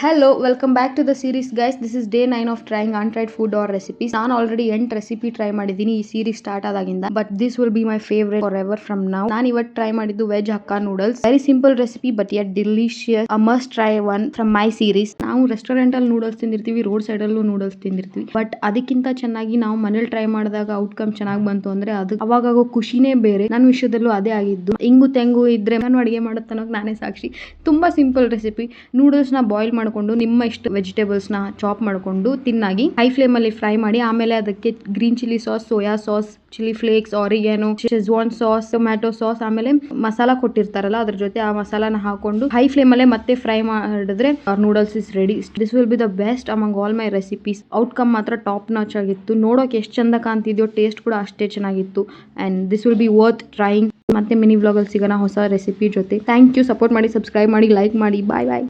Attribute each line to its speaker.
Speaker 1: Hello, welcome back to the series guys. This is day 9 of trying untried food or recipes. ನಾನು already 8 recipe try ಮಾಡಿದ್ದೀನಿ ಈ series start ಆದಾಗಿಂದ. But this will be my favourite forever from now. ನಾನು ಇವತ್ತು try ಮಾಡಿದ್ದು veg hakka noodles. Very simple recipe but yet delicious. A must try one from my series. ನಾವು restaurant ಅಲ್ಲಿ noodles ತಿಂದಿರ್ತೀವಿ, road side ಅಲ್ಲೂ noodles ತಿಂದಿರ್ತೀವಿ. But ಅದಕ್ಕಿಂತ ಚೆನ್ನಾಗಿ ನಾವು ಮನೇಲಿ ಟ್ರೈ ಮಾಡಿದಾಗ ಔಟ್ಕಮ್ ಚೆನ್ನಾಗಿ ಬಂತು ಅಂದ್ರೆ ಅದು ಅವಾಗೋ ಖುಷಿನೇ ಬೇರೆ. ನನ್ನ ವಿಷಯದಲ್ಲೂ ಅದೇ ಆಗಿದ್ದು. ಇಂಗು ತೆಂಗು ಇದ್ರೆ ನಾನು ಅಡಿಗೆ ಮಾಡುತ್ತನ್ನೋಕೆ ನಾನೇ ಸಾಕ್ಷಿ. ತುಂಬಾ ಸಿಂಪಲ್ ರೆಸಿಪಿ. ನೂಡಲ್ಸ್ ನ ಬಾಯ್ಲ್ ಮಾಡ್ಕೊಂಡು ನಿಮ್ಮ ಇಷ್ಟ ವೆಜಿಟೇಬಲ್ಸ್ ನ ಚಾಪ್ ಮಾಡ್ಕೊಂಡು ತಿನ್ನಾಗಿ ಹೈ ಫ್ಲೇಮ್ ಅಲ್ಲಿ ಫ್ರೈ ಮಾಡಿ ಆಮೇಲೆ ಅದಕ್ಕೆ green chilli sauce, soya sauce, chilli flakes, ಆರಿಗ್ಯಾನೋ, Schezwan sauce, tomato sauce, ಆಮೇಲೆ ಮಸಾಲಾ ಕೊಟ್ಟಿರ್ತಾರಲ್ಲ ಅದ್ರ ಜೊತೆ ಆ ಮಸಾಲಾನ ಹಾಕೊಂಡು ಹೈ ಫ್ಲೇಮ್ ಅಲ್ಲೇ ಮತ್ತೆ ಫ್ರೈ ಮಾಡಿದ್ರೆ noodles is ready. This will be the best among all my recipes. Outcome ಮಾತ್ರ ಟಾಪ್ ನಾಚ್ ಆಗಿತ್ತು. ನೋಡೋಕೆ ಎಷ್ಟು ಚಂದ ಕಾಣ್ತಿದ್ಯೋ ಟೇಸ್ಟ್ ಕೂಡ ಅಷ್ಟೇ ಚೆನ್ನಾಗಿತ್ತು. And this will be worth trying. ಮತ್ತೆ ಮಿನಿ ವ್ಲಾಗ್ ಅಲ್ಲಿ ಸಿಗೋಣ ಹೊಸ ರೆಸಿಪಿ ಜೊತೆ. Thank you. ಸಪೋರ್ಟ್ ಮಾಡಿ, ಸಬ್ಸ್ಕ್ರೈಬ್ ಮಾಡಿ, ಲೈಕ್ ಮಾಡಿ. ಬಾಯ್ ಬಾಯ್.